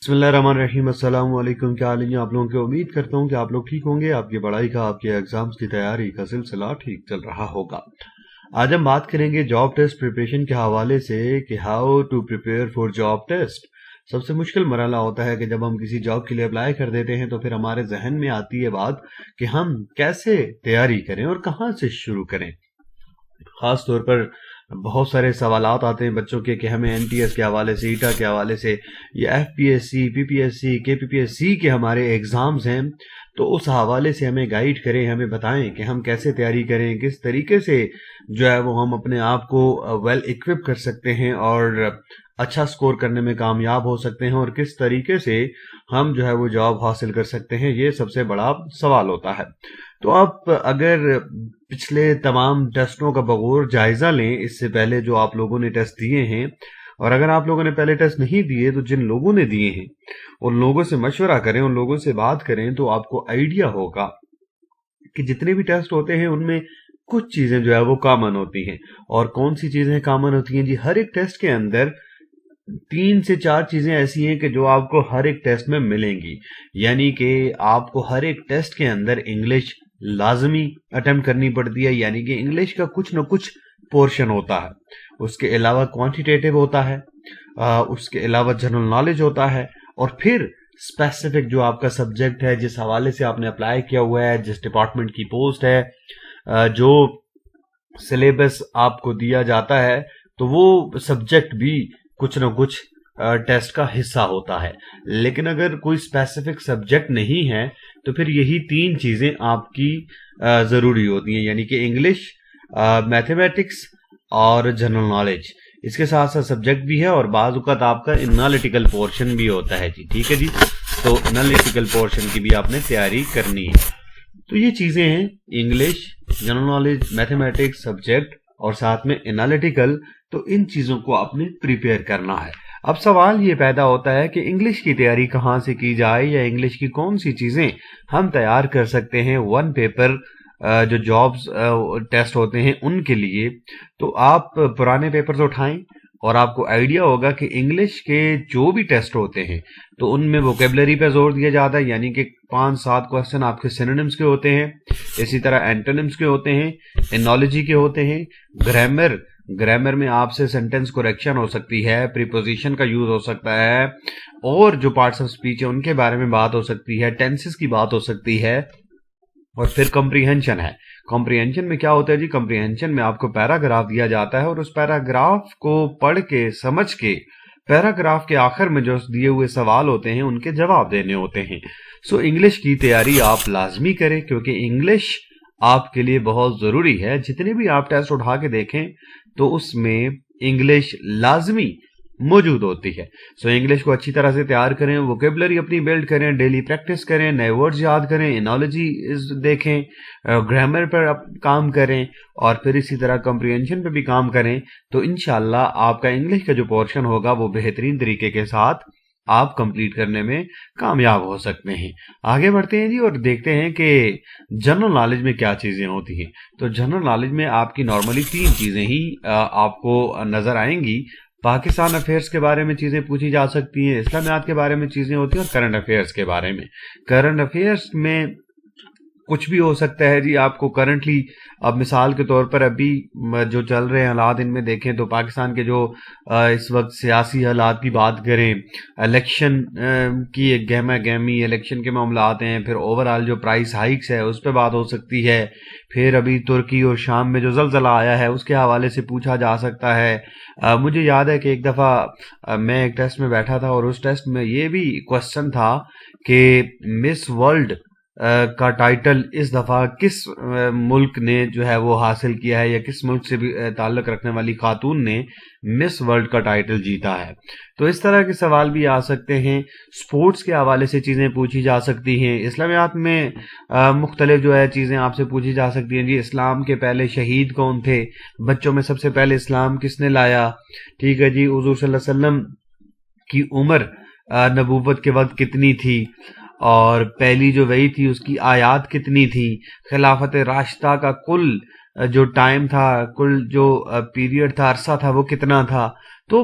بسم اللہ الرحمن الرحیم۔ السلام علیکم، کیا حال ہے آپ لوگوں کی؟ امید کرتا ہوں کہ آپ لوگ ٹھیک ہوں گے، آپ کی پڑھائی کا، آپ کے ایگزامز کی تیاری کا سلسلہ ٹھیک چل رہا ہوگا۔ آج ہم بات کریں گے جاب ٹیسٹ پریپریشن کے حوالے سے کہ how to prepare for job test. سب سے مشکل مرحلہ ہوتا ہے کہ جب ہم کسی جاب کے لیے اپلائی کر دیتے ہیں تو پھر ہمارے ذہن میں آتی ہے بات کہ ہم کیسے تیاری کریں اور کہاں سے شروع کریں۔ خاص طور پر بہت سارے سوالات آتے ہیں بچوں کے کہ ہمیں این ٹی ایس کے حوالے سے، ایٹا کے حوالے سے، یا ایف پی ایس سی، پی پی ایس سی، کے پی پی ایس سی کے ہمارے ایگزامز ہیں، تو اس حوالے سے ہمیں گائیڈ کریں، ہمیں بتائیں کہ ہم کیسے تیاری کریں، کس طریقے سے جو ہے وہ ہم اپنے آپ کو ویل اکوپ کر سکتے ہیں اور اچھا سکور کرنے میں کامیاب ہو سکتے ہیں، اور کس طریقے سے ہم جو ہے وہ جاب حاصل کر سکتے ہیں۔ یہ سب سے بڑا سوال ہوتا ہے۔ تو آپ اگر پچھلے تمام ٹیسٹوں کا بغور جائزہ لیں، اس سے پہلے جو آپ لوگوں نے ٹیسٹ دیے ہیں، اور اگر آپ لوگوں نے پہلے ٹیسٹ نہیں دیے تو جن لوگوں نے دیے ہیں ان لوگوں سے مشورہ کریں، ان لوگوں سے بات کریں، تو آپ کو آئیڈیا ہوگا کہ جتنے بھی ٹیسٹ ہوتے ہیں ان میں کچھ چیزیں جو ہے وہ کامن ہوتی ہیں۔ اور کون سی چیزیں کامن ہوتی ہیں؟ جی، ہر ایک ٹیسٹ کے اندر 3 سے 4 چیزیں ایسی ہیں کہ جو آپ کو ہر ایک ٹیسٹ میں ملیں گی، یعنی کہ آپ کو ہر ایک ٹیسٹ کے اندر انگلش لازمی اٹیمپٹ کرنی پڑتی ہے، یعنی کہ انگلش کا کچھ نہ کچھ پورشن ہوتا ہے۔ اس کے علاوہ کوانٹیٹیو ہوتا ہے، اس کے علاوہ جنرل نالج ہوتا ہے، اور پھر اسپیسیفک جو آپ کا سبجیکٹ ہے، جس حوالے سے آپ نے اپلائی کیا ہوا ہے، جس ڈپارٹمنٹ کی پوسٹ ہے، جو سلیبس آپ کو دیا جاتا ہے، تو وہ سبجیکٹ بھی کچھ نہ کچھ ٹیسٹ کا حصہ ہوتا ہے۔ لیکن اگر کوئی اسپیسیفک سبجیکٹ نہیں ہے تو پھر یہی 3 چیزیں آپ کی ضروری ہوتی ہیں، یعنی کہ انگلش، میتھمیٹکس اور جنرل نالج۔ اس کے ساتھ ساتھ سبجیکٹ بھی ہے، اور بعض اوقات آپ کا انالیٹیکل پورشن بھی ہوتا ہے۔ جی ٹھیک ہے جی، تو انالیٹیکل پورشن کی بھی آپ نے تیاری کرنی ہے۔ تو یہ چیزیں ہیں، English, general knowledge, mathematics, subject, اور ساتھ میں انالیٹیکل۔ تو ان چیزوں کو آپ نے پریپیئر کرنا ہے۔ اب سوال یہ پیدا ہوتا ہے کہ انگلش کی تیاری کہاں سے کی جائے، یا انگلش کی کون سی چیزیں ہم تیار کر سکتے ہیں ون پیپر جو جابز ٹیسٹ ہوتے ہیں ان کے لیے۔ تو آپ پرانے پیپرز اٹھائیں اور آپ کو آئیڈیا ہوگا کہ انگلش کے جو بھی ٹیسٹ ہوتے ہیں تو ان میں ووکیبلری پہ زور دیا جاتا ہے، یعنی کہ 5-7 کوسچن آپ کے سینونیمز کے ہوتے ہیں، اسی طرح اینٹونیمز کے ہوتے ہیں، انالوجی کے ہوتے ہیں، گرامر میں آپ سے سینٹنس کریکشن ہو سکتی ہے، پریپوزیشن کا یوز ہو سکتا ہے، اور جو پارٹس آف سپیچ ہیں ان کے بارے میں بات ہو سکتی ہے، ٹینسز کی بات ہو سکتی ہے، اور پھر کمپریہنشن ہے۔ کمپریہنشن میں کیا ہوتا ہے جی؟ کمپریہنشن میں آپ کو پیراگراف دیا جاتا ہے، اور اس پیراگراف کو پڑھ کے سمجھ کے پیراگراف کے آخر میں جو دیے ہوئے سوال ہوتے ہیں ان کے جواب دینے ہوتے ہیں۔ سو انگلش کی تیاری آپ لازمی کریں، کیونکہ انگلش آپ کے لیے بہت ضروری ہے۔ جتنے بھی آپ ٹیسٹ اٹھا کے دیکھیں تو اس میں انگلش لازمی موجود ہوتی ہے۔ سو انگلش کو اچھی طرح سے تیار کریں، ووکیبلری اپنی بیلڈ کریں، ڈیلی پریکٹس کریں، نئے ورڈز یاد کریں، انالوجی دیکھیں، گرامر پر کام کریں، اور پھر اسی طرح کمپریہنشن پہ بھی کام کریں، تو انشاءاللہ آپ کا انگلش کا جو پورشن ہوگا وہ بہترین طریقے کے ساتھ آپ کمپلیٹ کرنے میں کامیاب ہو سکتے ہیں۔ آگے بڑھتے ہیں جی، اور دیکھتے ہیں کہ جنرل نالج میں کیا چیزیں ہوتی ہیں۔ تو جنرل نالج میں آپ کی نارملی 3 چیزیں ہی آپ کو نظر آئیں گی۔ پاکستان افیئرس کے بارے میں چیزیں پوچھی جا سکتی ہیں، اسلامیات کے بارے میں چیزیں ہوتی ہیں، اور کرنٹ افیئرس کے بارے میں۔ کرنٹ افیئرس میں کچھ بھی ہو سکتا ہے جی۔ آپ کو کرنٹلی، اب مثال کے طور پر ابھی جو چل رہے حالات ان میں دیکھیں تو پاکستان کے جو اس وقت سیاسی حالات کی بات کریں، الیکشن کی ایک گہما گہمی، الیکشن کے معاملات ہیں، پھر اوورآل جو پرائس ہائیکس ہے اس پہ بات ہو سکتی ہے، پھر ابھی ترکی اور شام میں جو زلزلہ آیا ہے اس کے حوالے سے پوچھا جا سکتا ہے۔ مجھے یاد ہے کہ ایک دفعہ میں ایک ٹیسٹ میں بیٹھا تھا، اور اس ٹیسٹ میں یہ بھی کوشچن تھا کہ مس ورلڈ کا ٹائٹل اس دفعہ کس ملک نے جو ہے وہ حاصل کیا ہے، یا کس ملک سے بھی تعلق رکھنے والی خاتون نے مس ورلڈ کا ٹائٹل جیتا ہے۔ تو اس طرح کے سوال بھی آ سکتے ہیں۔ سپورٹس کے حوالے سے چیزیں پوچھی جا سکتی ہیں۔ اسلامیات میں مختلف جو ہے چیزیں آپ سے پوچھی جا سکتی ہیں جی۔ اسلام کے پہلے شہید کون تھے؟ بچوں میں سب سے پہلے اسلام کس نے لایا؟ ٹھیک ہے جی۔ حضور صلی اللہ علیہ وسلم کی عمر نبوت کے وقت کتنی تھی؟ اور پہلی جو وحی تھی اس کی آیات کتنی تھی؟ خلافت راشدہ کا کل جو ٹائم تھا، کل جو پیریڈ تھا، عرصہ تھا، وہ کتنا تھا؟ تو